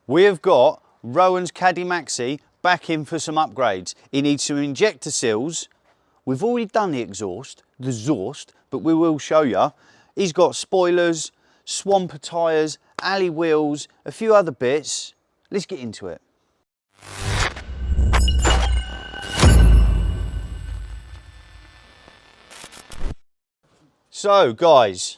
We have got Rowan's Caddy Maxi back in for some upgrades. He needs some injector seals. We've already done the exhaust, but we will show you. He's got spoilers, swamper tyres, alley wheels, a few other bits. Let's get into it. So guys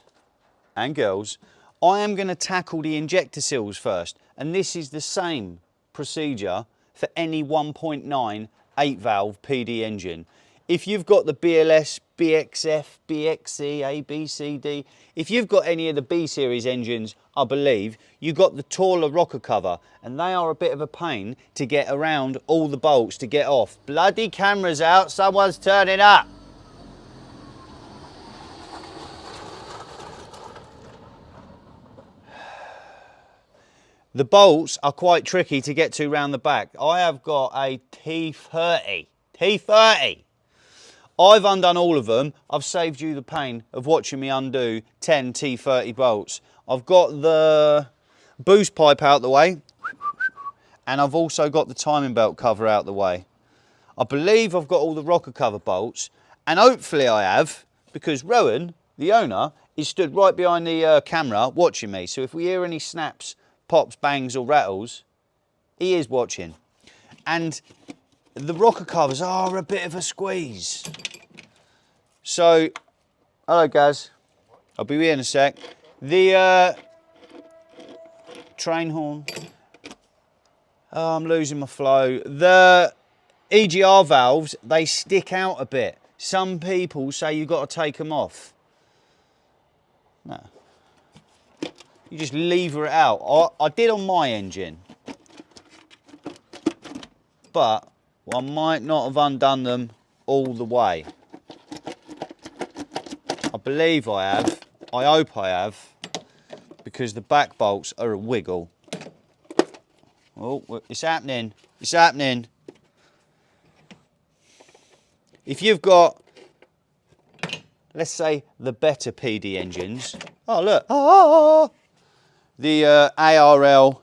and girls, I am going to tackle the injector seals first, and this is the same procedure for any 1.9 8 valve PD engine. If you've got the BLS, BXF, BXC, A, B, C, D, if you've got any of the B series engines, I believe, you've got the taller rocker cover, and they are a bit of a pain to get around all the bolts to get off. Bloody camera's out, someone's turning up. The bolts are quite tricky to get to round the back. I have got a T30. I've undone all of them. I've saved you the pain of watching me undo 10 T30 bolts. I've got the boost pipe out the way, and I've also got the timing belt cover out the way. I believe I've got all the rocker cover bolts, and hopefully I have, because Rowan, the owner, is stood right behind the camera watching me. So if we hear any snaps, pops, bangs or rattles, he is watching. And the rocker covers are a bit of a squeeze. So, hello Gaz, I'll be with you in a sec. The train horn, oh, I'm losing my flow. The EGR valves, they stick out a bit. Some people say you've got to take them off. No. You just lever it out. I did on my engine, but I might not have undone them all the way. I believe I have. I hope I have, because the back bolts are a wiggle. Oh, it's happening. It's happening. If you've got, let's say, the better PD engines. Oh, look. Oh! The ARL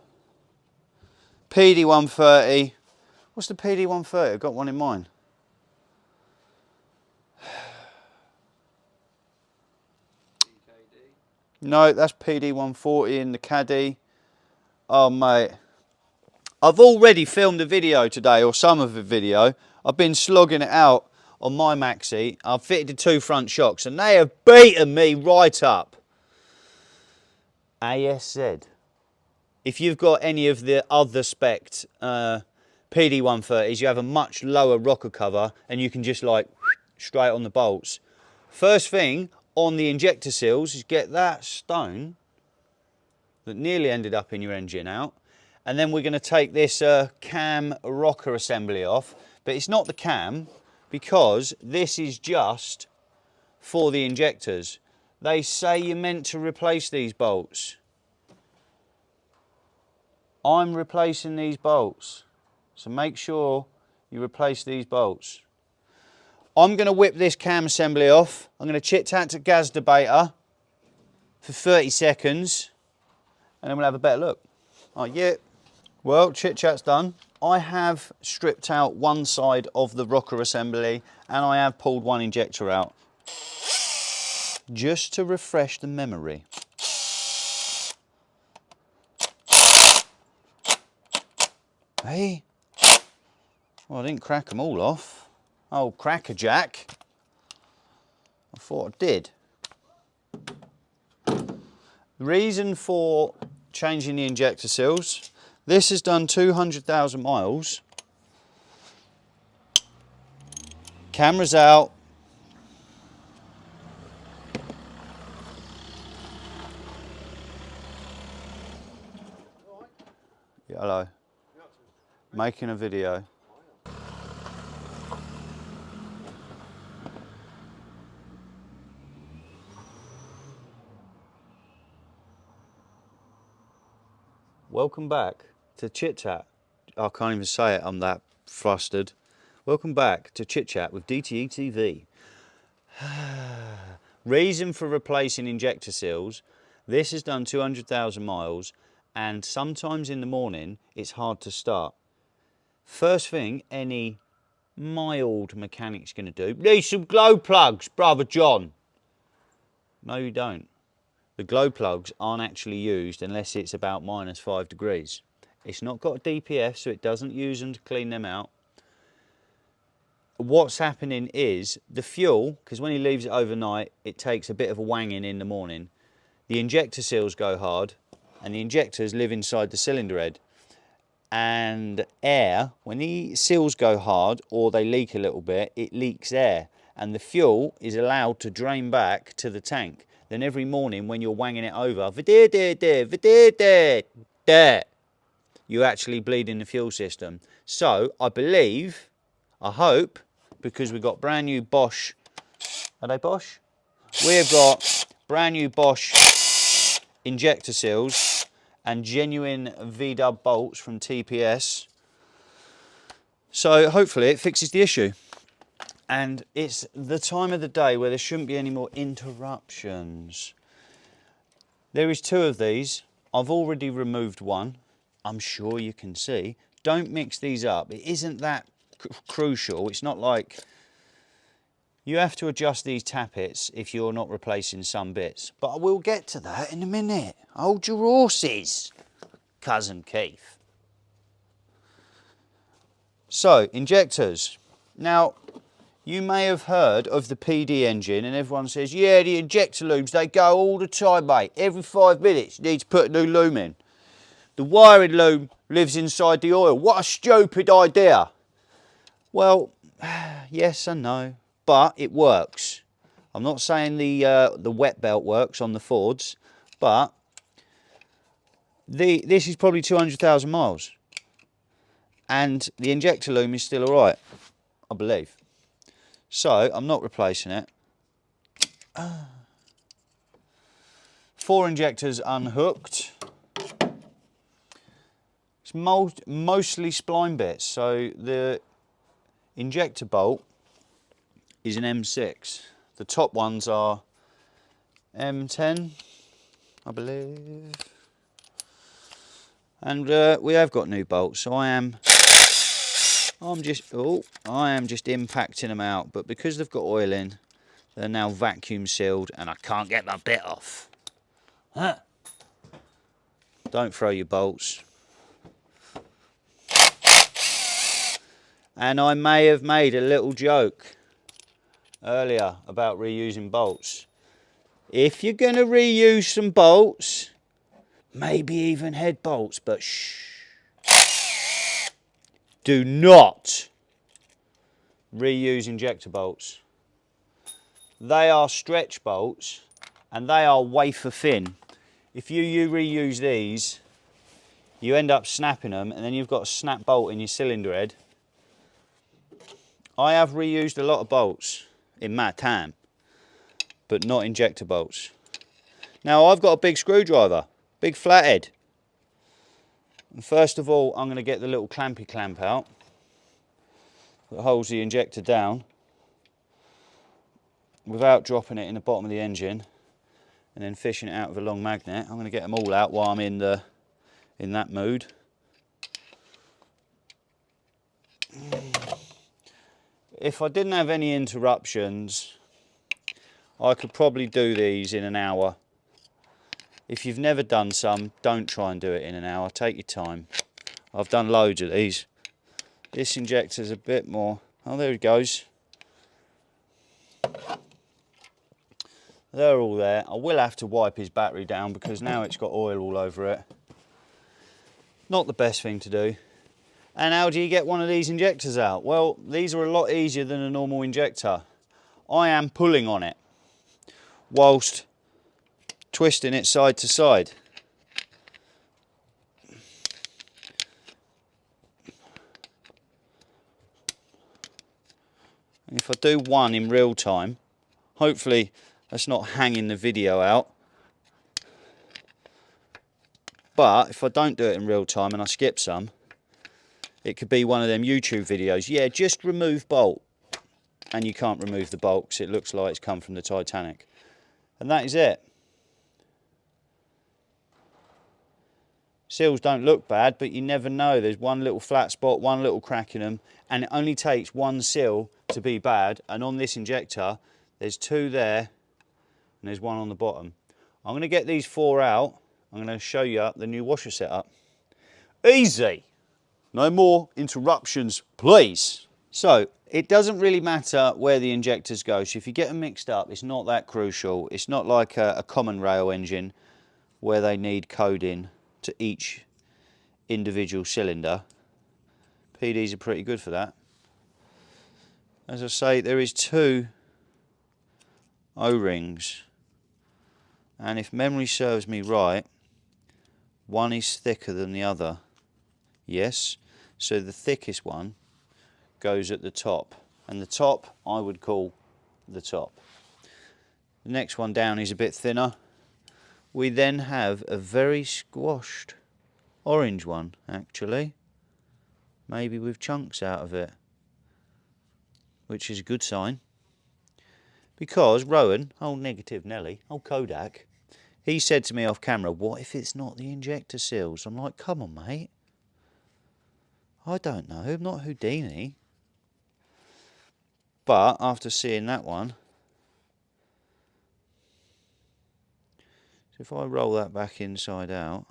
PD130. What's the PD130? I've got one in mind. No, that's PD140 in the Caddy. Oh, mate. I've already filmed a video today, or some of the video. I've been slogging it out on my Maxi. I've fitted the 2 front shocks, and they have beaten me right up. ASZ. If you've got any of the other spec PD130s, you have a much lower rocker cover, and you can just like straight on the bolts. First thing on the injector seals is get that stone that nearly ended up in your engine out, and then we're going to take this cam rocker assembly off, but it's not the cam, because this is just for the injectors. They say you're meant to replace these bolts. I'm replacing these bolts, so make sure you replace these bolts. I'm going to whip this cam assembly off. I'm going to chit-chat to Gaz Debater for 30 seconds, and then we'll have a better look. Oh, yeah. Well, chit-chat's done. I have stripped out one side of the rocker assembly, and I have pulled one injector out, just to refresh the memory. Hey, well, I didn't crack them all off. Oh, crackerjack. I thought I did. The reason for changing the injector seals, this has done 200,000 miles. Camera's out. Yeah, hello. Making a video. Welcome back to Chit Chat. I can't even say it, I'm that flustered. Welcome back to Chit Chat with Dtetv. Reason for replacing injector seals. This has done 200,000 miles, and sometimes in the morning it's hard to start. First thing any mild mechanic's going to do, need some glow plugs, brother John. No, you don't. The glow plugs aren't actually used unless it's about -5 degrees. It's not got a DPF, so it doesn't use them to clean them out. What's happening is the fuel, because when he leaves it overnight, it takes a bit of a wanging in the morning. The injector seals go hard, and the injectors live inside the cylinder head. And air, when the seals go hard or they leak a little bit, it leaks air, and the fuel is allowed to drain back to the tank. Then every morning when you're wanging it over, you actually bleed in the fuel system. So I believe, I hope, because we've got brand new Bosch, are they Bosch? We've got brand new Bosch injector seals and genuine V-dub bolts from TPS. So hopefully it fixes the issue. And it's the time of the day where there shouldn't be any more interruptions. There is 2 of these. I've already removed one. I'm sure you can see. Don't mix these up. It isn't that crucial. It's not like you have to adjust these tappets if you're not replacing some bits. But I will get to that in a minute. Hold your horses, cousin Keith. So, injectors. Now, you may have heard of the PD engine, and everyone says, yeah, the injector looms, they go all the time, mate. Every 5 minutes, you need to put a new loom in. The wiring loom lives inside the oil. What a stupid idea. Well, yes and no, but it works. I'm not saying the wet belt works on the Fords, but this is probably 200,000 miles. And the injector loom is still all right, I believe. So I'm not replacing it. 4 injectors unhooked. It's mostly spline bits. So the injector bolt is an M6. The top ones are M10, I believe. And we have got new bolts, so I am just impacting them out, but because they've got oil in, they're now vacuum sealed and I can't get my bit off. Huh. Don't throw your bolts. And I may have made a little joke earlier about reusing bolts. If you're going to reuse some bolts, maybe even head bolts, but shh. Do not reuse injector bolts. They are stretch bolts and they are wafer thin. If you reuse these, you end up snapping them and then you've got a snap bolt in your cylinder head. I have reused a lot of bolts in my time, but not injector bolts. Now I've got a big screwdriver, big flathead. And first of all, I'm going to get the little clampy clamp out that holds the injector down without dropping it in the bottom of the engine and then fishing it out with a long magnet. I'm going to get them all out while I'm in that mood. If I didn't have any interruptions, I could probably do these in an hour. If you've never done some, don't try and do it in an hour. Take your time. I've done loads of these. This injector's a bit more. Oh, there it goes. They're all there. I will have to wipe his battery down because now it's got oil all over it. Not the best thing to do. And how do you get one of these injectors out? Well, these are a lot easier than a normal injector. I am pulling on it whilst twisting it side to side. And if I do one in real time, hopefully that's not hanging the video out. But if I don't do it in real time and I skip some, it could be one of them YouTube videos. Yeah, just remove bolt. And you can't remove the bolt because it looks like it's come from the Titanic. And that is it. Seals don't look bad, but you never know. There's one little flat spot, one little crack in them, and it only takes one seal to be bad. And on this injector, there's 2 there, and there's 1 on the bottom. I'm going to get these 4 out. I'm going to show you the new washer setup. Easy. No more interruptions, please. So, it doesn't really matter where the injectors go. So if you get them mixed up, it's not that crucial. It's not like a common rail engine where they need coding to each individual cylinder. PDs are pretty good for that. As I say, there is 2 O-rings, and if memory serves me right, one is thicker than the other. Yes, so the thickest one goes at the top, and the top I would call the top. The next one down is a bit thinner. We then have a very squashed orange one, actually, maybe with chunks out of it, which is a good sign, because Rowan, old Negative Nelly, old Kodak, he said to me off camera, what if it's not the injector seals? I'm like, come on mate, I don't know, I'm not Houdini. But after seeing that one, so if I roll that back inside out,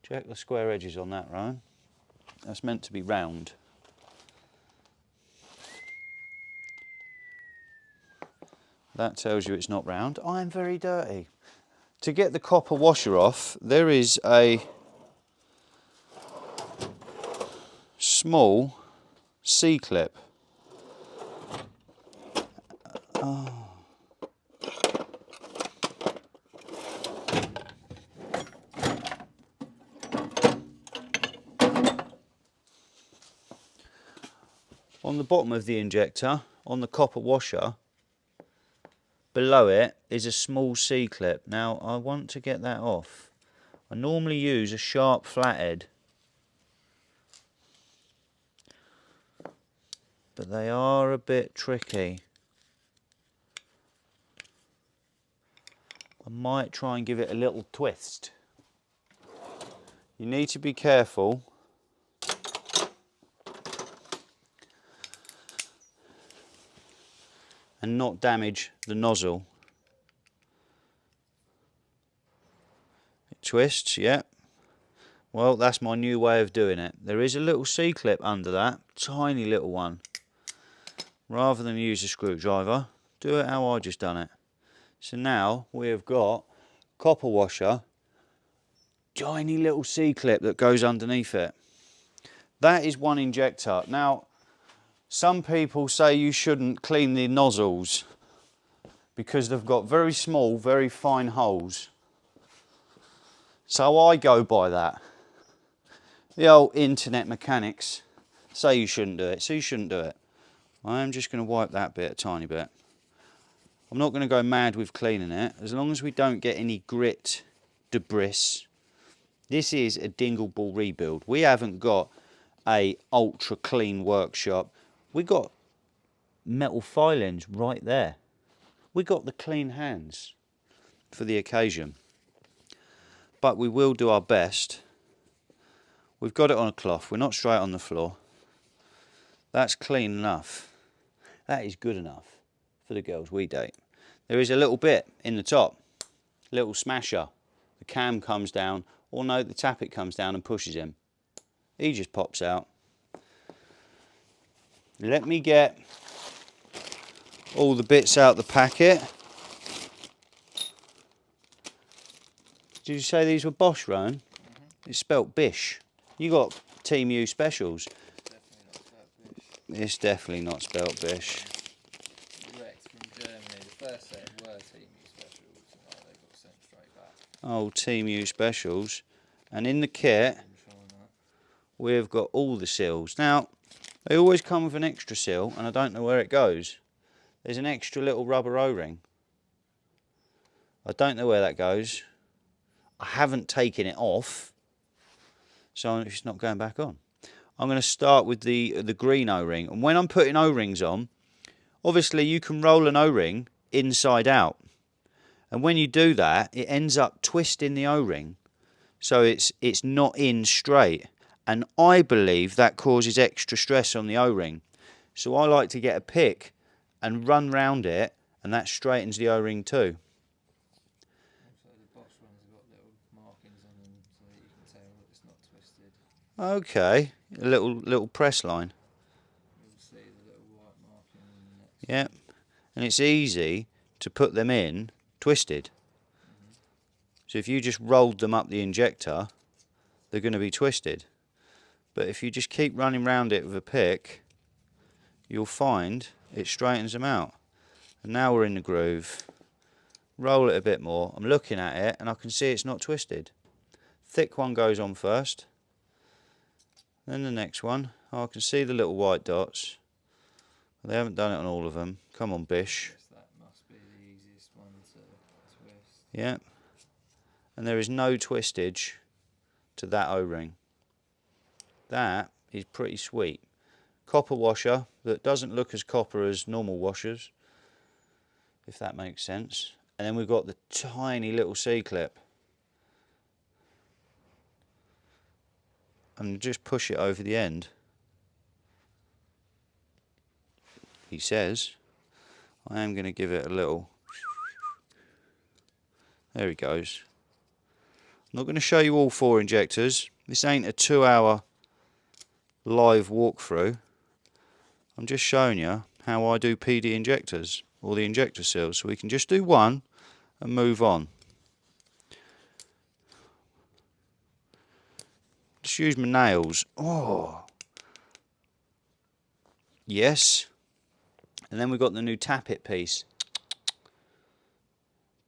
check the square edges on that, Ryan. That's meant to be round. That tells you it's not round. I am very dirty. To get the copper washer off, there is a small C-clip. On the bottom of the injector, on the copper washer, below it is a small C-clip. Now I want to get that off. I normally use a sharp flathead, but they are a bit tricky. I might try and give it a little twist. You need to be careful and not damage the nozzle. It twists, yeah. Well, that's my new way of doing it. There is a little C-clip under that, tiny little one. Rather than use a screwdriver, do it how I just done it. So now we have got copper washer, tiny little C-clip that goes underneath it. That is one injector. Now, some people say you shouldn't clean the nozzles because they've got very small, very fine holes. So I go by that. The old internet mechanics say you shouldn't do it, so you shouldn't do it. I am just going to wipe that bit a tiny bit. I'm not going to go mad with cleaning it, as long as we don't get any grit, debris. This is a dingle ball rebuild. We haven't got a ultra clean workshop. We got metal filings right there. We got the clean hands for the occasion. But we will do our best. We've got it on a cloth. We're not straight on the floor. That's clean enough. That is good enough for the girls we date. There is a little bit in the top, little smasher. The cam comes down, or no, the tappet comes down and pushes him. He just pops out. Let me get all the bits out the packet. Did you say these were Bosch, Rowan? Mm-hmm. It's spelt Bish. You got Team U specials. It's definitely not spelt Bish. Direct from Germany. The first set were Team U specials, and they got sent straight back. Oh, Team U specials. And in the kit, we've got all the seals. Now, they always come with an extra seal, and I don't know where it goes. There's an extra little rubber O-ring. I don't know where that goes. I haven't taken it off, so it's not going back on. I'm going to start with the green O-ring. And when I'm putting O-rings on, obviously you can roll an O-ring inside out. And when you do that, it ends up twisting the O-ring, so it's not in straight. And I believe that causes extra stress on the O-ring. So I like to get a pick and run round it, and that straightens the O-ring too. Also, the Bosch ones have got little markings on them so that you can tell that it's not twisted. Okay, a little press line. You'll see the little white marking in the next. Yep, and it's easy to put them in twisted. So if you just rolled them up the injector, they're going to be twisted. But if you just keep running round it with a pick, you'll find it straightens them out. And now we're in the groove. Roll it a bit more. I'm looking at it and I can see it's not twisted. Thick one goes on first. Then the next one. Oh, I can see the little white dots. They haven't done it on all of them. Come on, Bish. Yes, that must be the easiest one to twist. Yeah. And there is no twistage to that O-ring. That is pretty sweet. Copper washer that doesn't look as copper as normal washers, if that makes sense. And then we've got the tiny little C-clip. And just push it over the end. He says, I am going to give it a little. There he goes. I'm not going to show you all 4 injectors. This ain't a 2-hour live walkthrough. I'm just showing you how I do PD injectors, or the injector seals, so we can just do one and move on. Just use my nails. Oh, yes. And then we've got the new tap it piece.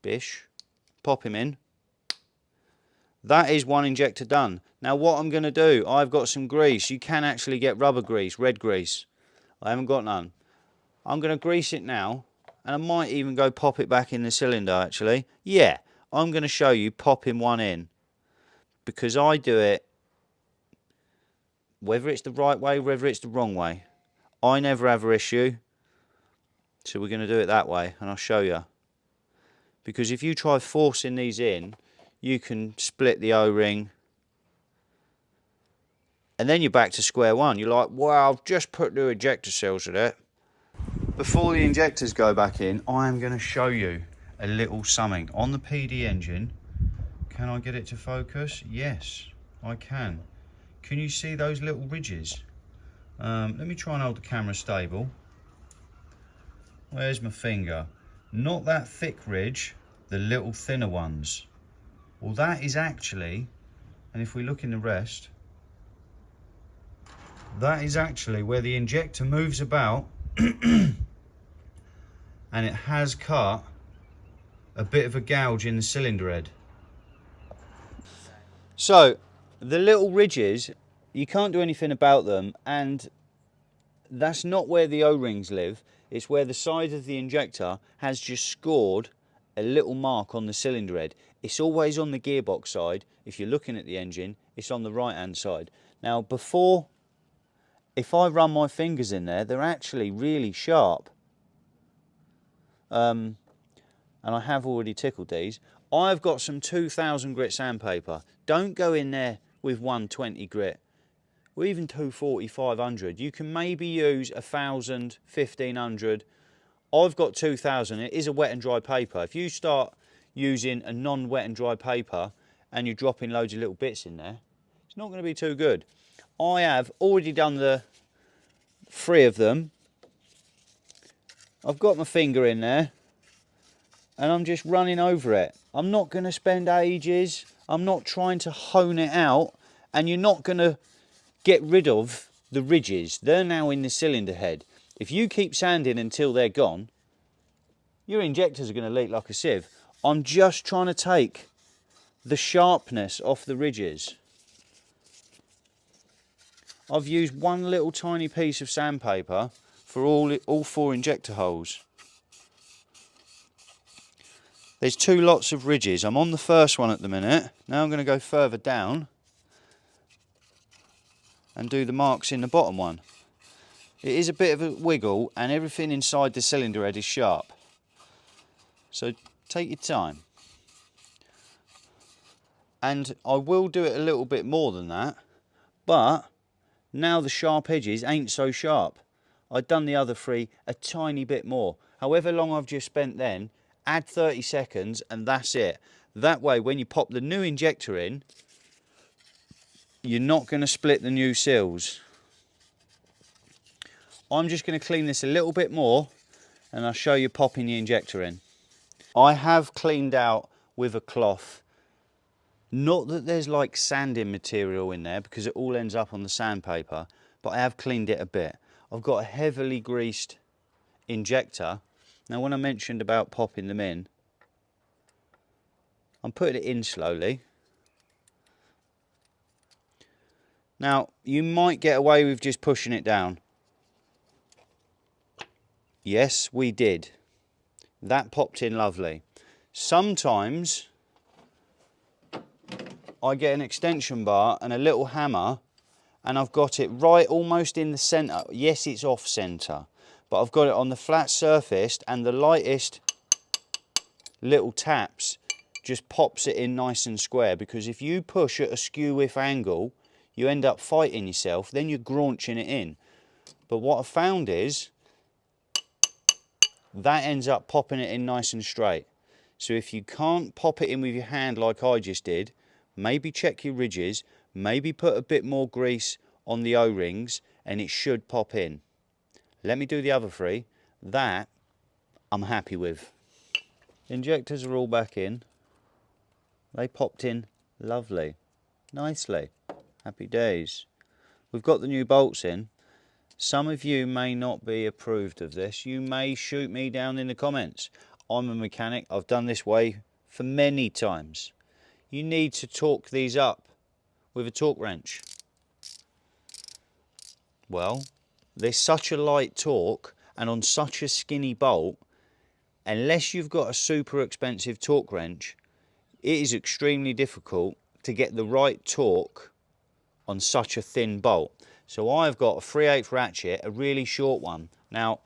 Bish, pop him in. That is 1 injector done. Now what I'm going to do, I've got some grease. You can actually get rubber grease, red grease. I haven't got none. I'm going to grease it now, and I might even go pop it back in the cylinder actually. Yeah, I'm going to show you popping one in, because I do it, whether it's the right way, whether it's the wrong way. I never have an issue, so we're going to do it that way, and I'll show you. Because if you try forcing these in, you can split the O-ring, and then you're back to square one. You're like, wow, I've just put new injector seals in it. Before the injectors go back in, I am going to show you a little something. On the PD engine, can I get it to focus? Yes, I can. Can you see those little ridges? Let me try and hold the camera stable. Where's my finger? Not that thick ridge, the little thinner ones. Well, that is actually, and if we look in the rest, that is actually where the injector moves about and it has cut a bit of a gouge in the cylinder head. So the little ridges, you can't do anything about them, and that's not where the O-rings live. It's where the side of the injector has just scored a little mark on the cylinder head. It's always on the gearbox side. If you're looking at the engine, it's on the right hand side. Now before, if I run my fingers in there, they're actually really sharp. And I have already tickled these. I've got some 2000 grit sandpaper. Don't go in there with 120 grit, or even 240, 500. You can maybe use 1000, 1500. I've got 2000. It is a wet and dry paper. If you start using a non-wet and dry paper and you're dropping loads of little bits in there, it's not going to be too good. I have already done the 3 of them. I've got my finger in there and I'm just running over it. I'm not going to spend ages. I'm not trying to hone it out, and you're not going to get rid of the ridges. They're now in the cylinder head. If you keep sanding until they're gone, your injectors are going to leak like a sieve. I'm just trying to take the sharpness off the ridges. I've used one little tiny piece of sandpaper for all 4 injector holes. There's 2 lots of ridges. I'm on the first one at the minute. Now I'm going to go further down and do the marks in the bottom one. It is a bit of a wiggle, and everything inside the cylinder head is sharp. So Take your time. And I will do it a little bit more than that, but now the sharp edges ain't so sharp. I've done the other 3 a tiny bit more. However long I've just spent then, add 30 seconds and that's it. That way when you pop the new injector in, you're not going to split the new seals. I'm just going to clean this a little bit more and I'll show you popping the injector in. I have cleaned out with a cloth. Not that there's like sanding material in there because it all ends up on the sandpaper, but I have cleaned it a bit. I've got a heavily greased injector. Now when I mentioned about popping them in, I'm putting it in slowly. Now you might get away with just pushing it down. Yes, we did. That popped in lovely. Sometimes I get an extension bar and a little hammer and I've got it right almost in the centre. Yes, it's off centre, but I've got it on the flat surface and the lightest little taps just pops it in nice and square, because if you push at a skew-width angle, you end up fighting yourself, then you're graunching it in. But what I've found is that ends up popping it in nice and straight. So if you can't pop it in with your hand like I just did, maybe check your ridges, maybe put a bit more grease on the O-rings and it should pop in. Let me do the other 3. That I'm happy with. Injectors are all back in. They popped in lovely, nicely. Happy days. We've got the new bolts in. Some of you may not be approved of this. You may shoot me down in the comments. I'm a mechanic. I've done this way for many times. You need to torque these up with a torque wrench. Well, there's such a light torque and on such a skinny bolt, unless you've got a super expensive torque wrench, it is extremely difficult to get the right torque on such a thin bolt. So I've got a 3/8 ratchet, a really short one. Now,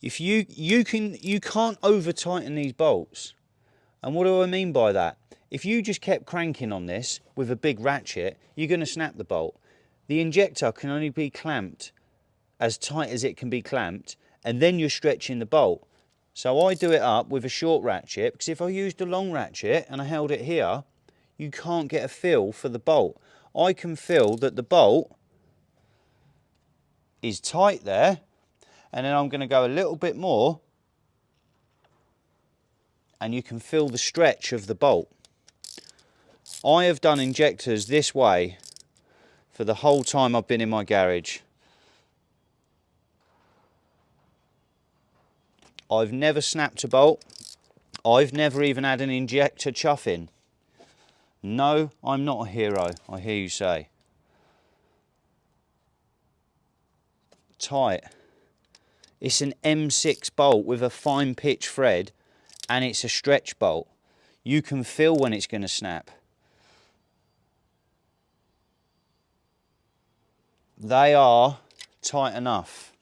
if you can't over tighten these bolts. And what do I mean by that? If you just kept cranking on this with a big ratchet, you're going to snap the bolt. The injector can only be clamped as tight as it can be clamped, and then you're stretching the bolt. So I do it up with a short ratchet, because if I used a long ratchet and I held it here, you can't get a feel for the bolt. I can feel that the bolt is tight there, and then I'm going to go a little bit more and you can feel the stretch of the bolt. I have done injectors this way for the whole time I've been in my garage. I've never snapped a bolt. I've never even had an injector chuff in. No, I'm not a hero, I hear you say. Tight. It's an M6 bolt with a fine pitch thread, and it's a stretch bolt. You can feel when it's going to snap. They are tight enough.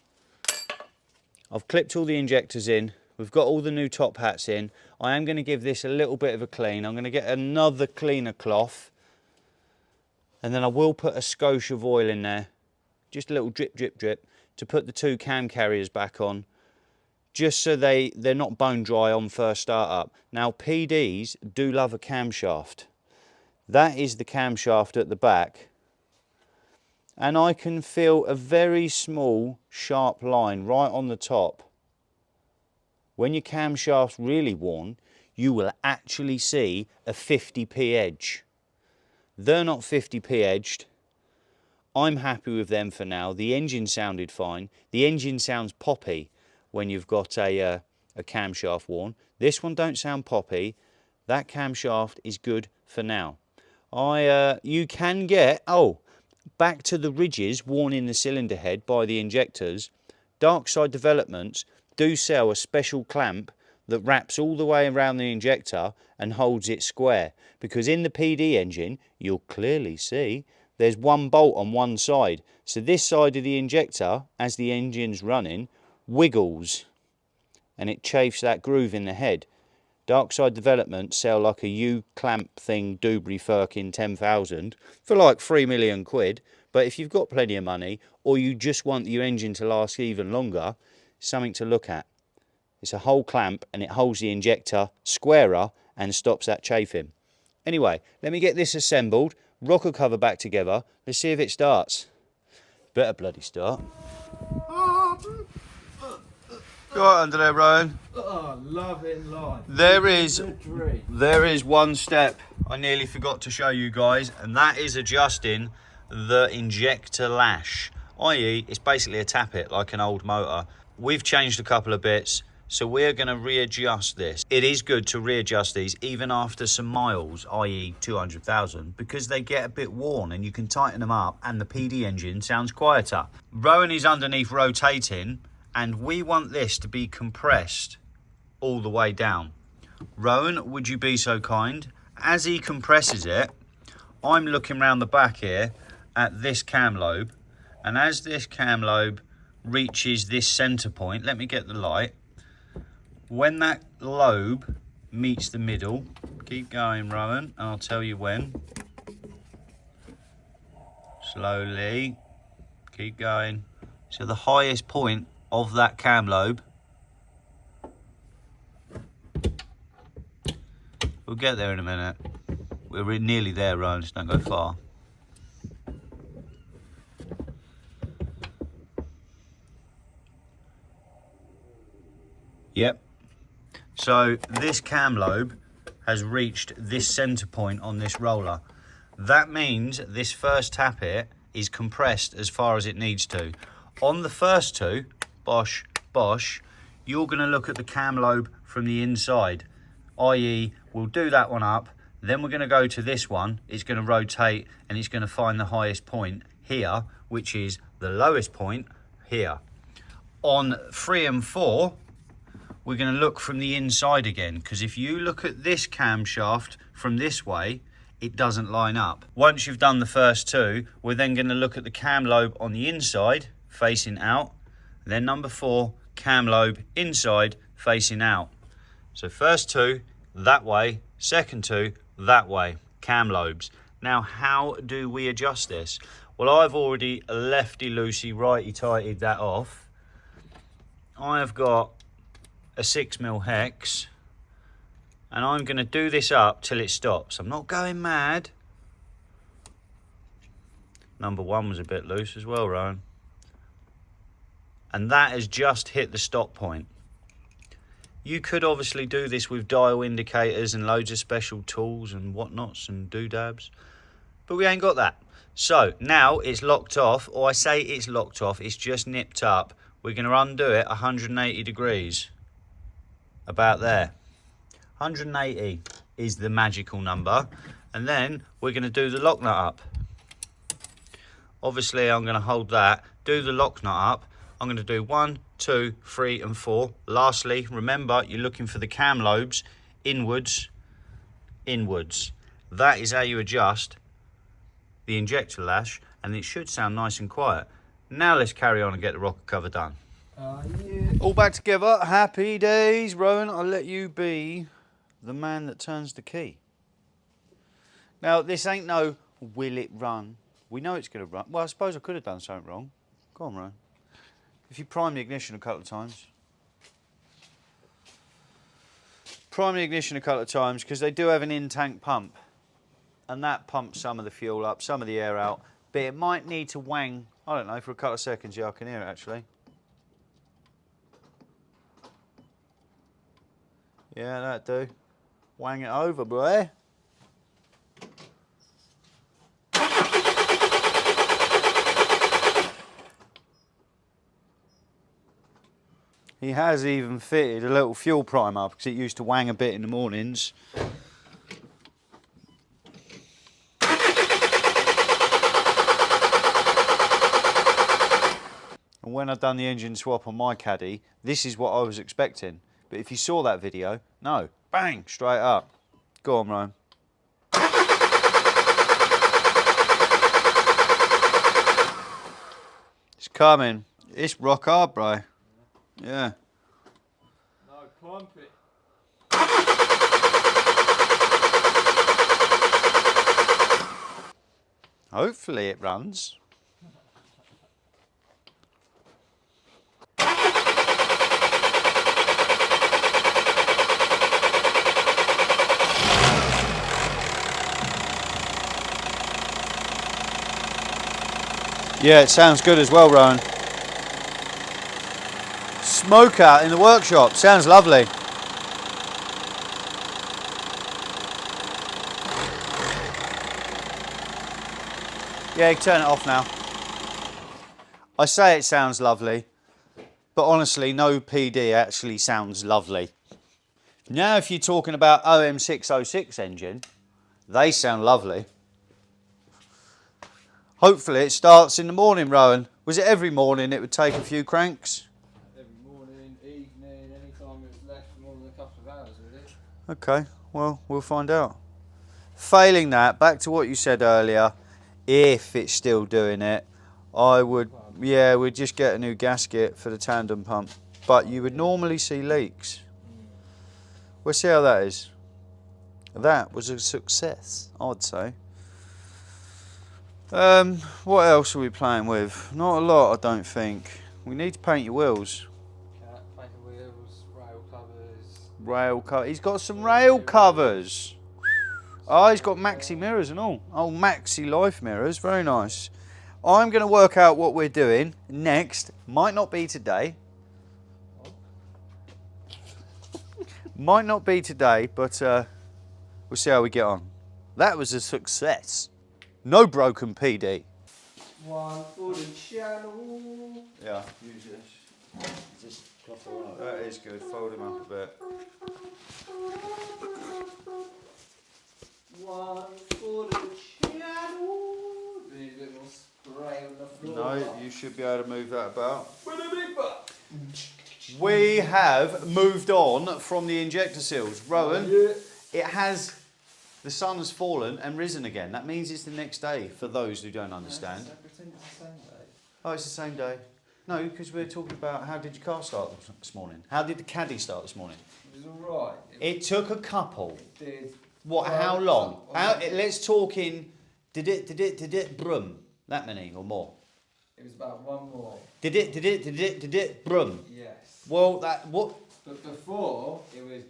I've clipped all the injectors in. We've got all the new top hats in. I am going to give this a little bit of a clean. I'm going to get another cleaner cloth, and then I will put a skosh of oil in there, just a little drip, drip, drip, to put the 2 cam carriers back on, just so they're not bone dry on first start up. Now PDs do love a camshaft. That is the camshaft at the back, and I can feel a very small sharp line right on the top. When your camshaft's really worn, you will actually see a 50p edge. They're not 50p edged. I'm happy with them for now. The engine sounded fine. The engine sounds poppy when you've got a camshaft worn. This one don't sound poppy. That camshaft is good for now. You can get, back to the ridges worn in the cylinder head by the injectors. Dark Side Developments do sell a special clamp that wraps all the way around the injector and holds it square, because in the PD engine you'll clearly see there's one bolt on one side, so this side of the injector, as the engine's running, wiggles and it chafes that groove in the head. Darkside Development sell like a U-clamp thing, Dewberry Firkin 10,000 for like 3 million quid. But if you've got plenty of money, or you just want your engine to last even longer, something to look at. It's a whole clamp and it holds the injector squarer and stops that chafing. Anyway, let me get this assembled, rocker cover back together. Let's see if it starts. Better bloody start. Go right under there, Rowan. Oh, loving life. There is one step I nearly forgot to show you guys, and that is adjusting the injector lash, i.e. it's basically a tappet like an old motor. We've changed a couple of bits, so we're going to readjust this. It is good to readjust these even after some miles, i.e. 200,000, because they get a bit worn and you can tighten them up and the PD engine sounds quieter. Rowan is underneath rotating, and we want this to be compressed all the way down. Rowan, would you be so kind? As he compresses it, I'm looking round the back here at this cam lobe, and as this cam lobe reaches this center point, let me get the light. When that lobe meets the middle, keep going, Rowan, and I'll tell you when. Slowly, keep going. So the highest point of that cam lobe, we'll get there in a minute. We're nearly there, Rowan, just don't go far. Yep. So this cam lobe has reached this center point on this roller. That means this first tappet is compressed as far as it needs to. On the first two, bosh, bosh, you're going to look at the cam lobe from the inside, i.e. we'll do that one up, then we're going to go to this one, it's going to rotate and it's going to find the highest point here, which is the lowest point here. On 3 and 4, we're going to look from the inside again, because if you look at this camshaft from this way, it doesn't line up. Once you've done the first two, we're then going to look at the cam lobe on the inside facing out. Then number 4, cam lobe inside facing out. So first two that way, second two that way, cam lobes. Now how do we adjust this? Well, I've already lefty-loosey, righty-tightied that off. I have got a 6mm hex, and I'm going to do this up till it stops. I'm not going mad. Number 1 was a bit loose as well, Rowan. And that has just hit the stop point. You could obviously do this with dial indicators and loads of special tools and whatnots and doodads, but we ain't got that. So now it's locked off, or I say it's locked off, it's just nipped up. We're going to undo it 180 degrees. About there. 180 is the magical number. And then we're going to do the lock nut up. Obviously I'm going to hold that, do the lock nut up. I'm going to do 1, 2, 3 and 4. Lastly, remember you're looking for the cam lobes inwards, inwards. That is how you adjust the injector lash, and it should sound nice and quiet. Now let's carry on and get the rocker cover done. Yeah. All back together, happy days. Rowan, I'll let you be the man that turns the key. Now, this ain't no will it run. We know it's going to run. Well, I suppose I could have done something wrong. Go on, Rowan. If you prime the ignition a couple of times. Prime the ignition a couple of times, because they do have an in-tank pump. And that pumps some of the fuel up, some of the air out. But it might need to wang, I don't know, for a couple of seconds. Yeah, I can hear it actually. Yeah, that'd do. Wang it over, boy. He has even fitted a little fuel primer because it used to wang a bit in the mornings. And when I'd done the engine swap on my Caddy, this is what I was expecting. But if you saw that video, no, bang, straight up. Go on, Ryan. It's coming. It's rock hard, bro. Yeah. No, clump it. Hopefully it runs. Yeah, it sounds good as well, Rowan. Smoke out in the workshop. Sounds lovely. Yeah, you can turn it off now. I say it sounds lovely, but honestly, no PD actually sounds lovely. Now, if you're talking about OM606 engine, they sound lovely. Hopefully it starts in the morning, Rowan. Was it every morning it would take a few cranks? Every morning, evening, any time it was left for more than a couple of hours, really. Okay, well, we'll find out. Failing that, back to what you said earlier, if it's still doing it, I would, yeah, we'd just get a new gasket for the tandem pump. But you would normally see leaks. We'll see how that is. That was a success, I'd say. What else are we playing with? Not a lot, I don't think. We need to paint your wheels. Paint the wheels, rail covers. Rail cover. He's got some rail covers. Oh, he's got Maxi mirrors and all. Oh, Maxi life mirrors. Very nice. I'm going to work out what we're doing next. Might not be today. Might not be today, but we'll see how we get on. That was a success. No broken PD. One for the channel. Yeah, use this. Just that is good. Fold him up a bit. One for the channel. Need a bit more spray on the floor. No, you should be able to move that about. We have moved on from the injector seals. Rowan, it has, the sun has fallen and risen again. That means it's the next day for those who don't understand. It's the same day. Oh, it's the same day. No, because we're talking about how did your car start this morning? How did the Caddy start this morning? It was alright. It took a couple. It did. What, how long? Let's talk in, did it, brum. That many or more? It was about one more. Did it, brum. Yes. Well, that, what? But before, it was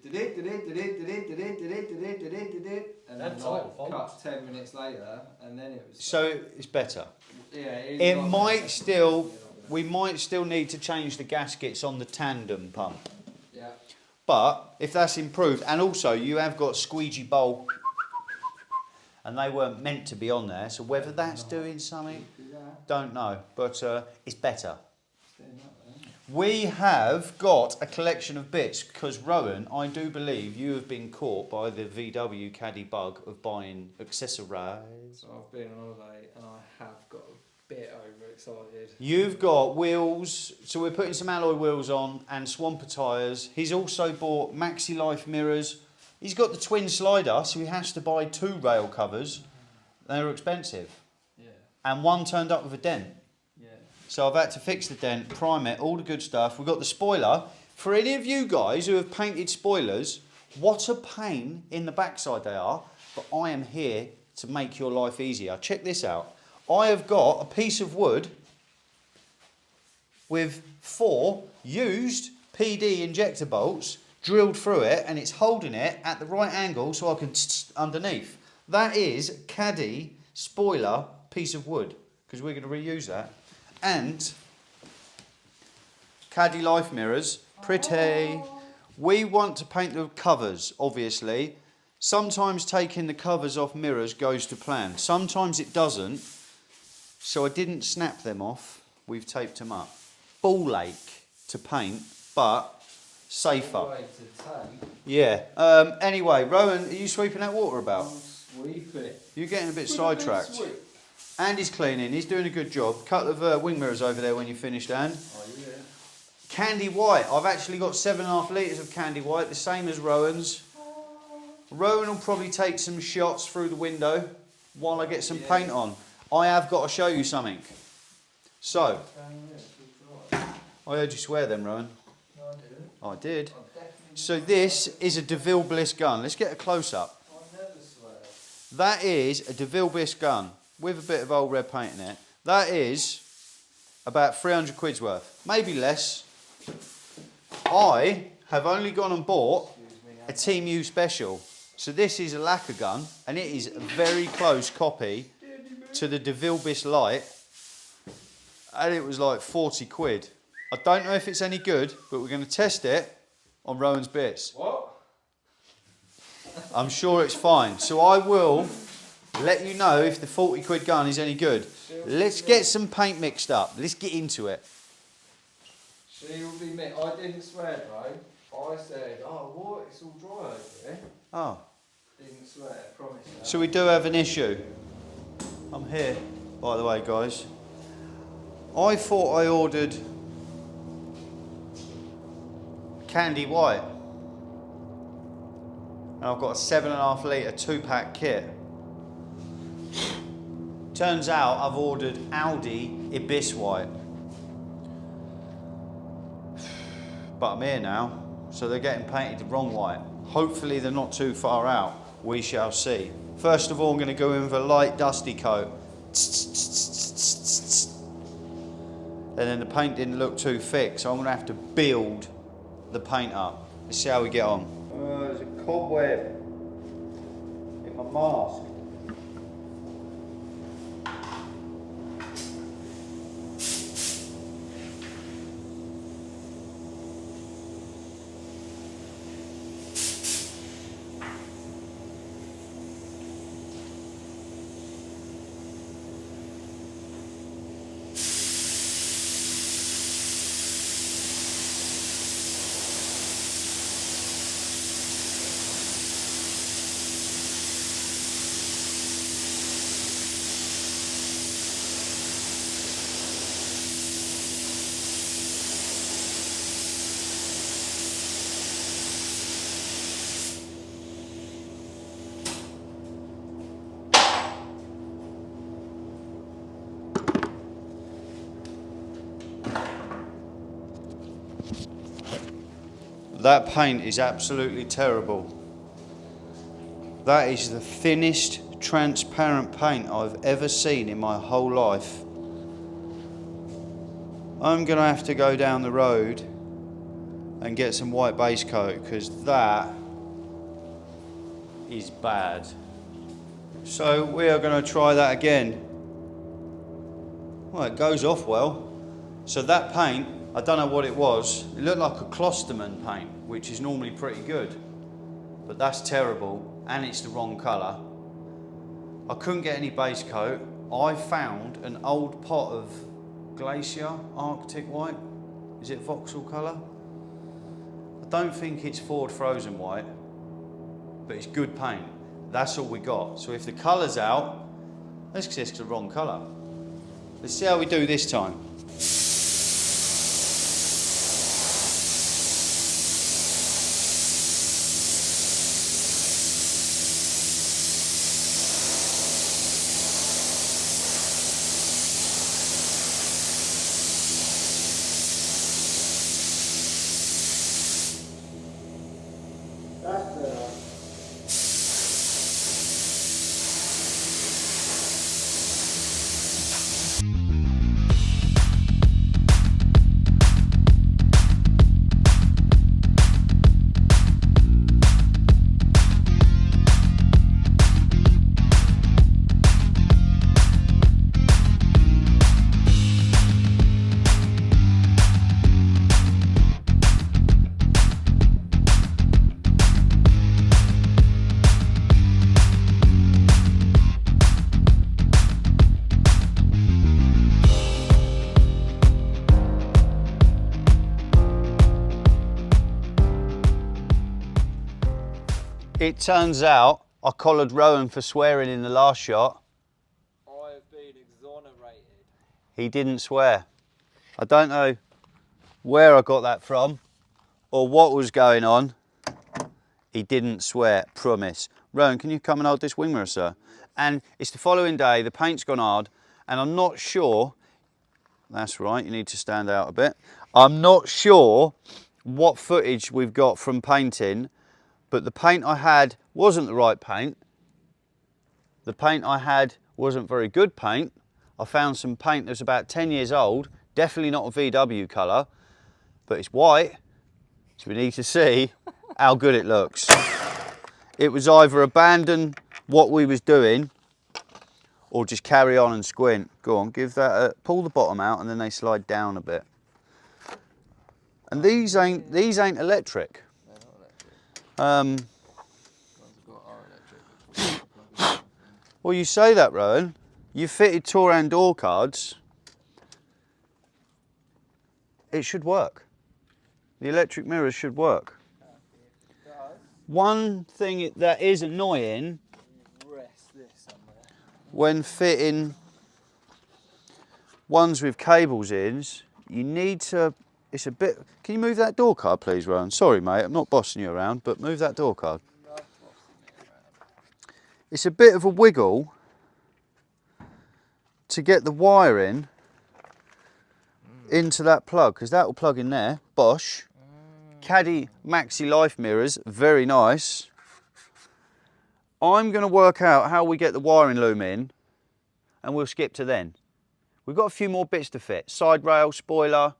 and then like cut 10 minutes later, and then it was... So it's better. Yeah, It might still, we might still need to change the gaskets on the tandem pump. Yeah. But if that's improved, and also you have got squeegee bowl, and they weren't meant to be on there, so whether that's doing something, don't know, but it's better. We have got a collection of bits, because Rowan, I do believe you have been caught by the VW Caddy bug of buying accessories. So I've been on holiday and I have got a bit overexcited. You've got wheels, so we're putting some alloy wheels on and Swamper tyres. He's also bought Maxi Life mirrors. He's got the twin slider, so he has to buy 2 rail covers. They're expensive. Yeah. And one turned up with a dent. Yeah. So I've had to fix the dent, prime it, all the good stuff. We've got the spoiler. For any of you guys who have painted spoilers, what a pain in the backside they are, but I am here to make your life easier. Check this out. I have got a piece of wood with 4 used PD injector bolts drilled through it, and it's holding it at the right angle so I can underneath. That is Caddy spoiler piece of wood, because we're going to reuse that. And Caddy life mirrors, pretty. We want to paint the covers, obviously. Sometimes taking the covers off mirrors goes to plan. Sometimes it doesn't. So I didn't snap them off. We've taped them up. Ball ache to paint, but safer. Yeah. Anyway, Rowan, are you sweeping that water about? Sweep it. You're getting a bit sidetracked. Andy's cleaning. He's doing a good job. Couple of wing mirrors over there when you finished, And. Oh, yeah. Candy white. I've actually got 7.5 litres of candy white, the same as Rowan's. Rowan will probably take some shots through the window while I get some paint on. I have got to show you something. So, I heard you swear then, Rowan. No, I didn't. I did. So this is a DeVille Bliss gun. Let's get a close-up. I never swear. That is a DeVille Bliss gun. with a bit of old red paint in it. That is about 300 quid's worth, maybe less. I have only gone and bought a Team U special. So this is a lacquer gun, and it is a very close copy to the DeVilbiss Light, and it was like 40 quid. I don't know if it's any good, but we're going to test it on Rowan's bits. What? I'm sure it's fine. So I will let you know if the 40 quid gun is any good. Let's get some paint mixed up. Let's get into it. She will be me. I didn't swear, bro. I said, oh, what? It's all dry over here. Oh. Didn't swear, promise you. So we do have an issue. I'm here, by the way, guys. I thought I ordered candy white. And I've got a 7.5 litre 2-pack kit. Turns out I've ordered Aldi Ibis white. But I'm here now, so they're getting painted the wrong white. Hopefully they're not too far out. We shall see. First of all, I'm going to go in with a light dusty coat. And then the paint didn't look too thick, so I'm going to have to build the paint up. Let's see how we get on. There's a cobweb in my mask. That paint is absolutely terrible. That is the thinnest transparent paint I've ever seen in my whole life. I'm going to have to go down the road and get some white base coat, because that is bad. So we are going to try that again. Well, it goes off well. So that paint, I don't know what it was. It looked like a Klosterman paint, which is normally pretty good. But that's terrible, and it's the wrong colour. I couldn't get any base coat. I found an old pot of Glacier Arctic White. Is it Vauxhall colour? I don't think it's Ford Frozen White, but it's good paint. That's all we got. So if the colour's out, let's just the wrong colour. Let's see how we do this time. It turns out I collared Rowan for swearing in the last shot. I have been exonerated. He didn't swear. I don't know where I got that from or what was going on. He didn't swear, promise. Rowan, can you come and hold this wing mirror, sir? And it's the following day, the paint's gone hard, and I'm not sure, that's right, you need to stand out a bit. I'm not sure what footage we've got from painting, but the paint I had wasn't the right paint. The paint I had wasn't very good paint. I found some paint that's about 10 years old, definitely not a VW colour, but it's white, so we need to see how good it looks. It was either abandon what we was doing or just carry on and squint. Go on, give that a, pull the bottom out and then they slide down a bit. And these ain't electric. They're not electric. The ones I've got are electric. But you can plug in. Well, you say that, Rowan. You fitted Touran door cards. It should work. The electric mirrors should work. It does. One thing that is annoying You rest this somewhere. when fitting ones with cables in, you need to, it's a bit, can you move that door card please, Rowan? Sorry mate, I'm not bossing you around, but move that door card. Love bossing me around. It's a bit of a wiggle to get the wiring into that plug, because that will plug in there. Bosch. Caddy Maxi Life mirrors, very nice. I'm going to work out how we get the wiring loom in and we'll skip to then. We've got a few more bits to fit. Side rail, spoiler,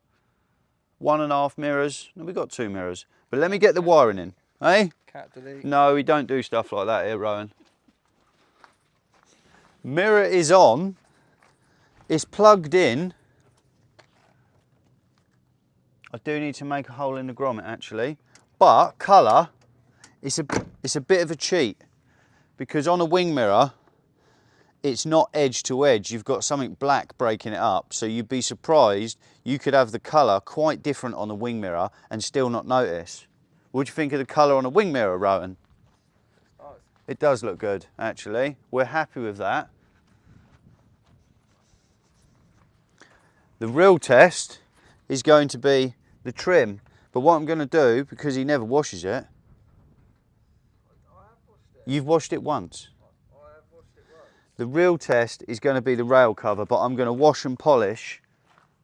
1.5 mirrors. No, we've got 2 mirrors. But let me get the wiring in, eh? Cat delete. No, we don't do stuff like that here, Rowan. Mirror is on. It's plugged in. I do need to make a hole in the grommet actually, but colour, it's a bit of a cheat because on a wing mirror, it's not edge to edge. You've got something black breaking it up, so you'd be surprised you could have the colour quite different on a wing mirror and still not notice. What do you think of the colour on a wing mirror, Rowan? Oh, It does look good actually. We're happy with that. The real test is going to be the trim, but what I'm going to do, because he never washes it, I have washed it. you've washed it once. I have washed it once. The real test is going to be the rail cover, but I'm going to wash and polish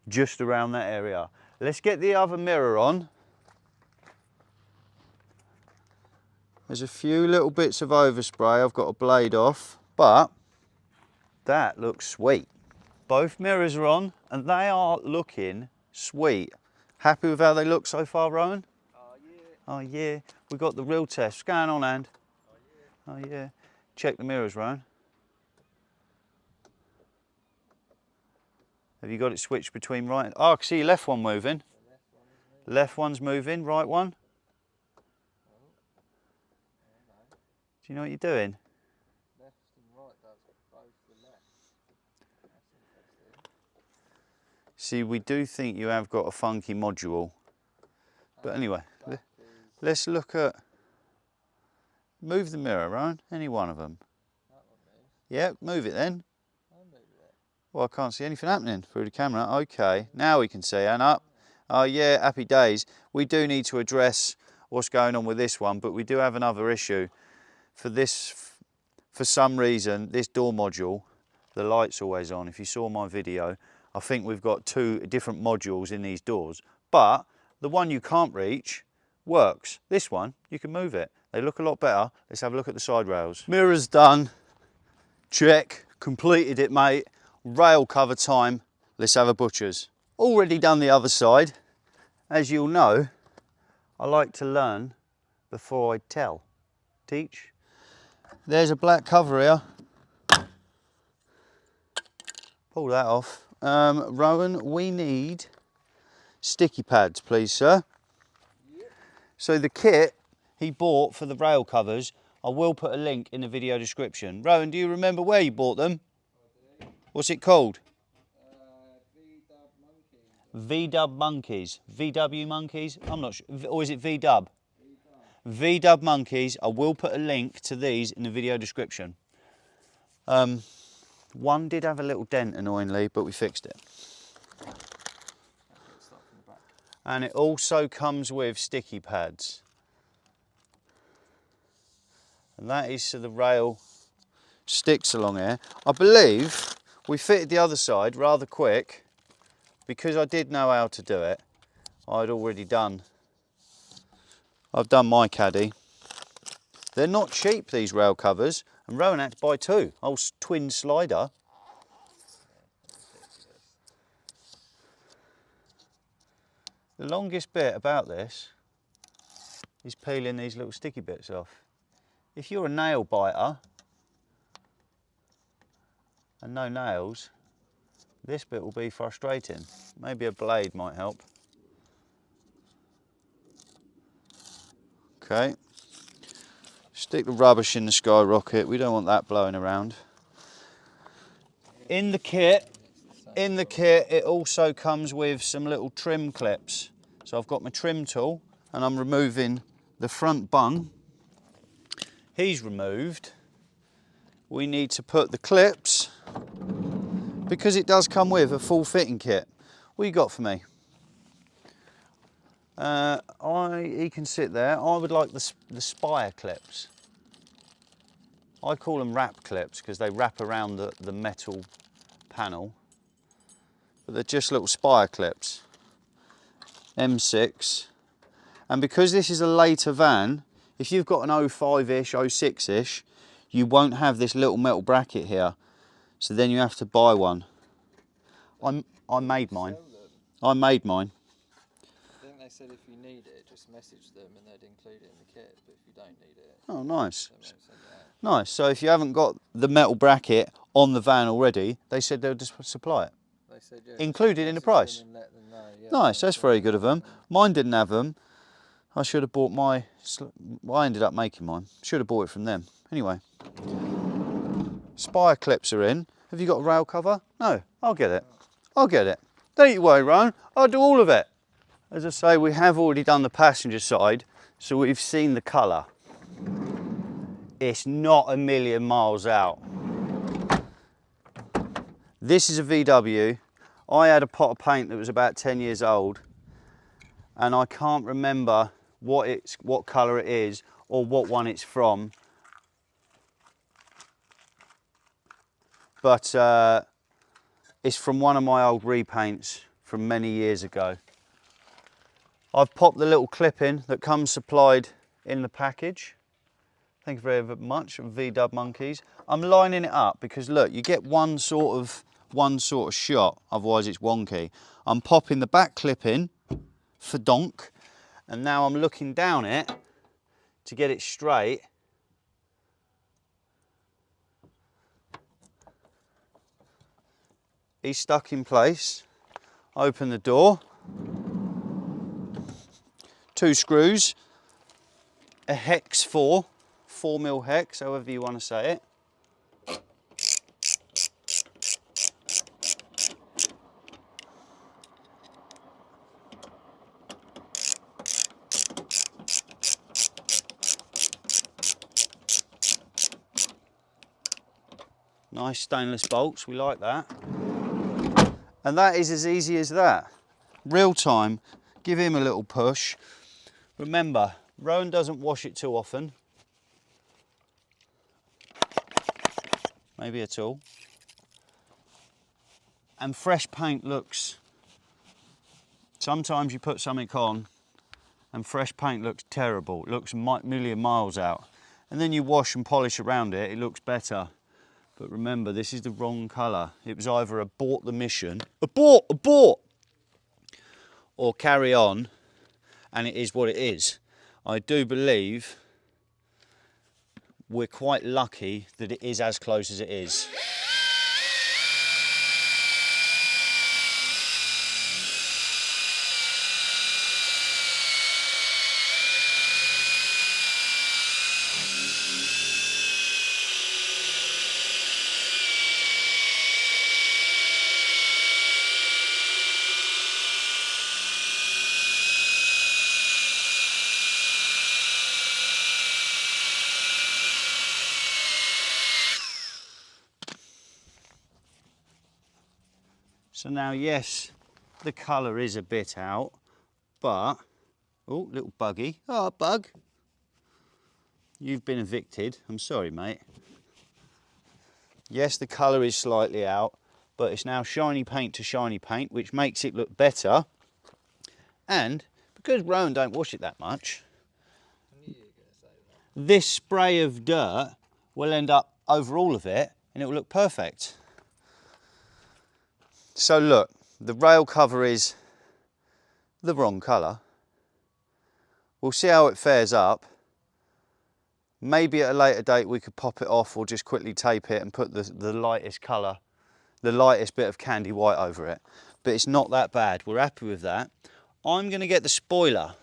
just around that area. Let's get the other mirror on. There's a few little bits of overspray I've got to blade off, but that looks sweet. Both mirrors are on and they are looking sweet. Happy with how they look so far, Rowan? Oh yeah. Oh yeah, we got the real test. What's going on, and? Oh yeah. Oh yeah. Check the mirrors, Rowan. Have you got it switched between right? Oh, I can see your left one moving. The left one is moving. Left one's moving, right one. Oh. Oh no. Do you know what you're doing? Left and right does both the left. That's interesting. See, we do think you have got a funky module. But anyway, That is, let's look at... Move the mirror, Rowan. Any one of them. that one moves. Yeah, move it then. I moved it. Well, I can't see anything happening through the camera. Okay, now we can see, and up. Oh yeah, happy days. We do need to address what's going on with this one, but we do have another issue. For this, for some reason, this door module, the light's always on. If you saw my video, I think we've got 2 different modules in these doors, but the one you can't reach works. This one, you can move it. They look a lot better. Let's have a look at the side rails. Mirror's done. Check, completed it, mate. Rail cover time. Let's have a butcher's. Already done the other side. As you'll know, I like to learn before I tell. Teach. There's a black cover here. Pull that off. Rowan, we need sticky pads, please, sir. Yep. So the kit he bought for the rail covers, I will put a link in the video description. Rowan, do you remember where you bought them? I do. What's it called? VW monkeys. VW monkeys? I'm not sure. Or is it VW? VW monkeys. I will put a link to these in the video description. One did have a little dent, annoyingly, but we fixed it. And it also comes with sticky pads. And that is so the rail sticks along here. I believe we fitted the other side rather quick because I did know how to do it. I've done my Caddy. They're not cheap, these rail covers. And Rowan had to buy two, old twin slider. The longest bit about this is peeling these little sticky bits off. If you're a nail biter and no nails, this bit will be frustrating. Maybe a blade might help. Okay. Stick the rubbish in the skyrocket. We don't want that blowing around. In the kit, it also comes with some little trim clips. So I've got my trim tool and I'm removing the front bung. He's removed. We need to put the clips, because it does come with a full fitting kit. What you got for me? He can sit there. I would like the spire clips. I call them wrap clips because they wrap around the metal panel. But they're just little spire clips. M6. And because this is a later van, if you've got an 05-ish, 06-ish, you won't have this little metal bracket here. So then you have to buy one. I made mine. I made mine. I think they said if you need it, just message them and they'd include it in the kit. But if you don't need it, Oh, nice. they won't send it out. Nice. So if you haven't got the metal bracket on the van already, they said they'll just supply it. They said, yeah, Included in the message them price. and let them know, yeah, Nice. That's very good of them. Mine didn't have them. I should have bought my... Well, I ended up making mine. Should have bought it from them. Anyway. Spire clips are in. Have you got a rail cover? No. I'll get it. I'll get it. Don't you worry, Rowan. I'll do all of it. As I say, we have already done the passenger side, so we've seen the colour. It's not a million miles out. This is a VW. I had a pot of paint that was about 10 years old, and I can't remember what colour it is or what one it's from. But it's from one of my old repaints from many years ago. I've popped the little clip in that comes supplied in the package. Thank you very much, VW Monkeys. I'm lining it up because look, you get one sort of shot, otherwise it's wonky. I'm popping the back clip in for donk, and now I'm looking down it to get it straight. He's stuck in place. Open the door. 2 screws. A hex 4mm hex, however you want to say it. Nice stainless bolts, we like that. And that is as easy as that. Real time, give him a little push. Remember, Rowan doesn't wash it too often. Maybe at all. And fresh paint looks... Sometimes you put something on and fresh paint looks terrible. It looks a million miles out. And then you wash and polish around it, it looks better. But remember, this is the wrong colour. It was either abort the mission, abort, or carry on, and it is what it is. I do believe we're quite lucky that it is as close as it is. So now, yes, the colour is a bit out, but, oh, little buggy. Oh, bug. You've been evicted. I'm sorry, mate. Yes, the colour is slightly out, but it's now shiny paint to shiny paint, which makes it look better. And because Rowan don't wash it that much, this spray of dirt will end up over all of it and it will look perfect. So look, the rail cover is the wrong colour. We'll see how it fares up. Maybe at a later date we could pop it off or just quickly tape it and put the lightest colour, the lightest bit of candy white over it. But it's not that bad, we're happy with that. I'm going to get the spoiler.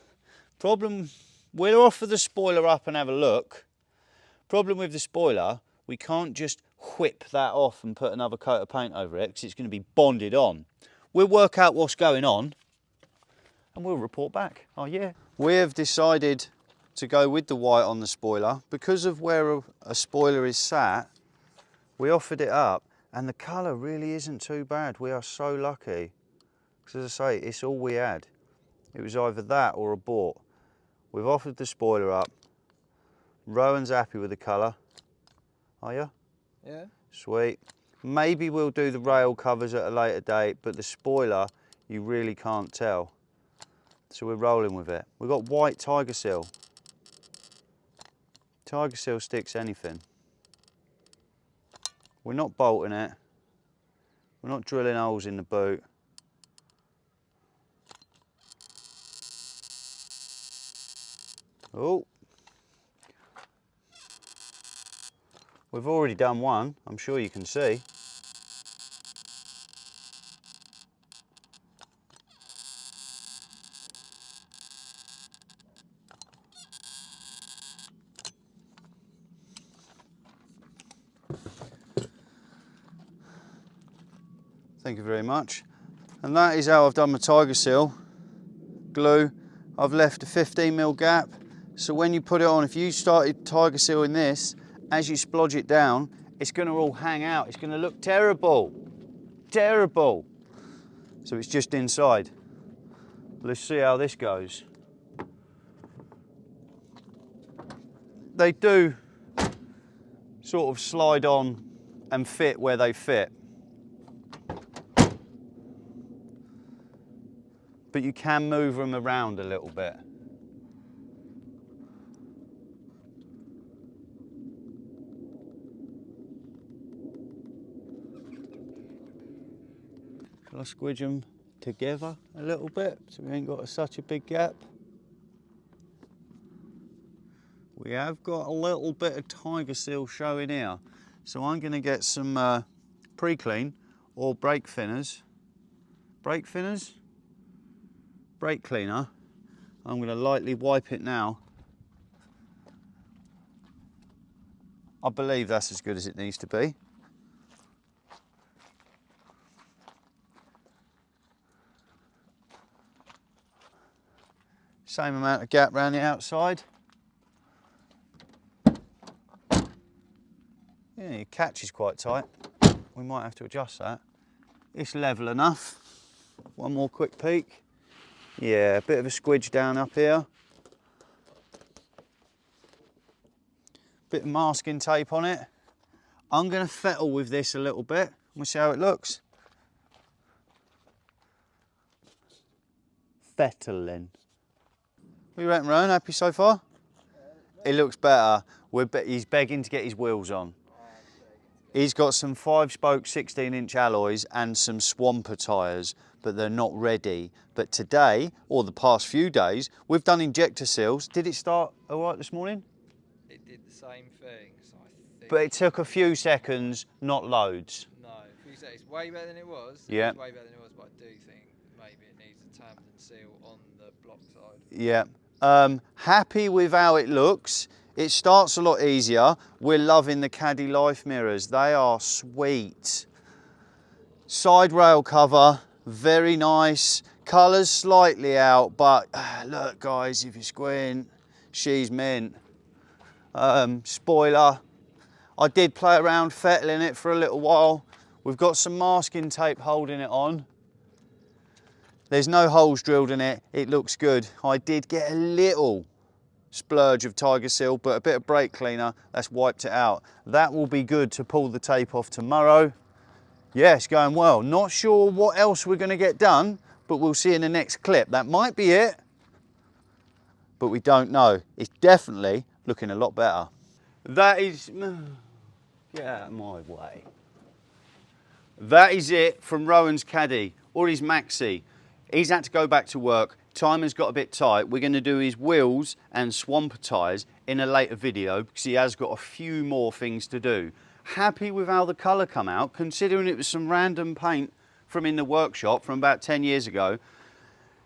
We'll offer the spoiler up and have a look. Problem with the spoiler, we can't just whip that off and put another coat of paint over it because it's going to be bonded on. We'll work out what's going on and we'll report back. Oh yeah. We have decided to go with the white on the spoiler. Because of where a spoiler is sat, we offered it up and the colour really isn't too bad. We are so lucky. Because as I say, it's all we had. It was either that or a bought. We've offered the spoiler up. Rowan's happy with the colour. Are you? Yeah. Sweet. Maybe we'll do the rail covers at a later date, but the spoiler, you really can't tell. So we're rolling with it. We've got white tiger seal. Tiger seal sticks anything. We're not bolting it. We're not drilling holes in the boot. Oh. We've already done one, I'm sure you can see. Thank you very much. And that is how I've done my tiger seal. Glue, I've left a 15mm gap. So when you put it on, if you started tiger sealing this, as you splodge it down, it's gonna all hang out. It's gonna look terrible, terrible. So it's just inside. Let's see how this goes. They do sort of slide on and fit where they fit. But you can move them around a little bit. Shall I squidge them together a little bit so we ain't got such a big gap? We have got a little bit of tiger seal showing here. So I'm going to get some pre-clean or brake thinners. Brake thinners? Brake cleaner. I'm going to lightly wipe it now. I believe that's as good as it needs to be. Same amount of gap around the outside. Yeah, your catch is quite tight. We might have to adjust that. It's level enough. One more quick peek. Yeah, a bit of a squidge down up here. Bit of masking tape on it. I'm going to fettle with this a little bit. We'll see how it looks. Fettling. What do you reckon, Rowan? Happy so far? It looks better. He's begging to get his wheels on. He's got some 5-spoke 16-inch alloys and some Swamper tyres, but they're not ready. But today, or the past few days, we've done injector seals. Did it start all right this morning? It did the same thing, so I think... But it took a few seconds, not loads. No, a few seconds. It's way better than it was. Yeah. It's way better than it was, but I do think maybe it needs a Tamden seal on the block side. Yeah. Happy with how it looks. It starts a lot easier. We're loving the Caddy life mirrors. They are sweet. Side rail cover, very nice. Colours slightly out, but look guys, if you squint, she's mint. Spoiler, I did play around fettling it for a little while. We've got some masking tape holding it on. There's no holes drilled in it. It looks good. I did get a little splurge of tiger seal, but a bit of brake cleaner, that's wiped it out. That will be good to pull the tape off tomorrow. Yeah, it's going well. Not sure what else we're going to get done, but we'll see in the next clip. That might be it, but we don't know. It's definitely looking a lot better. That is... Get out of my way. That is it from Rowan's Caddy, or his Maxi. He's had to go back to work. Time has got a bit tight. We're going to do his wheels and swamper tyres in a later video because he has got a few more things to do. Happy with how the colour come out, considering it was some random paint from in the workshop from about 10 years ago.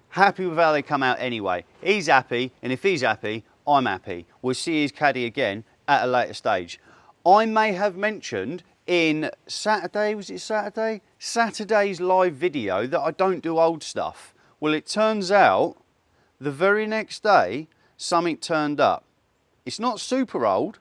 Happy with how they come out anyway. He's happy, and if he's happy, I'm happy. We'll see his Caddy again at a later stage. I may have mentioned in Saturday, was it Saturday? Saturday's live video that I don't do old stuff. Well, it turns out the very next day, something turned up. It's not super old,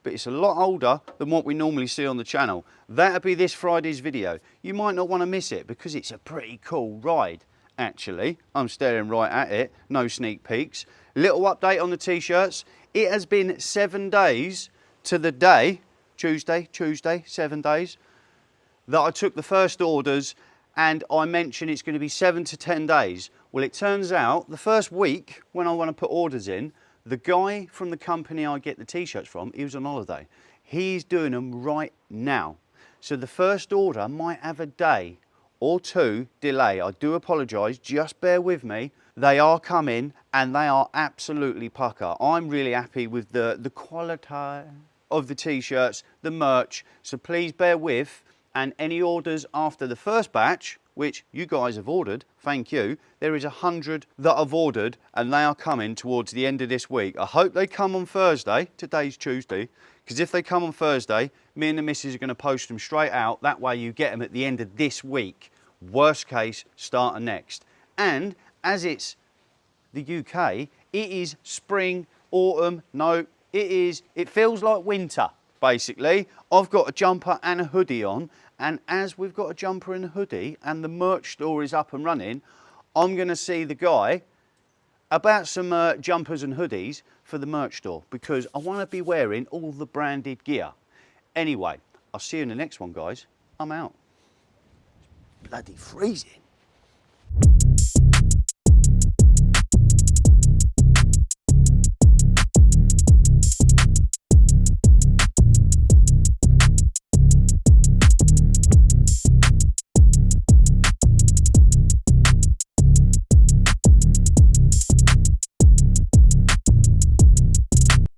but it's a lot older than what we normally see on the channel. That'll be this Friday's video. You might not want to miss it because it's a pretty cool ride, actually. I'm staring right at it, no sneak peeks. Little update on the t-shirts. It has been 7 days to the day, Tuesday, 7 days, that I took the first orders, and I mentioned it's going to be 7 to 10 days. Well, it turns out the first week when I want to put orders in, the guy from the company I get the t-shirts from, he was on holiday. He's doing them right now. So the first order might have a day or two delay. I do apologise, just bear with me. They are coming and they are absolutely pucker. I'm really happy with the quality of the t-shirts, the merch, so please bear with. And any orders after the first batch, which you guys have ordered, thank you, there is 100 that I've ordered and they are coming towards the end of this week. I hope they come on Thursday, today's Tuesday, because if they come on Thursday, me and the missus are going to post them straight out, that way you get them at the end of this week. Worst case, start of next. And as it's the UK, it is spring, autumn, no, it feels like winter, basically. I've got a jumper and a hoodie on, and as we've got a jumper and a hoodie and the merch store is up and running, I'm going to see the guy about some jumpers and hoodies for the merch store because I want to be wearing all the branded gear. Anyway, I'll see you in the next one, guys. I'm out. Bloody freezing.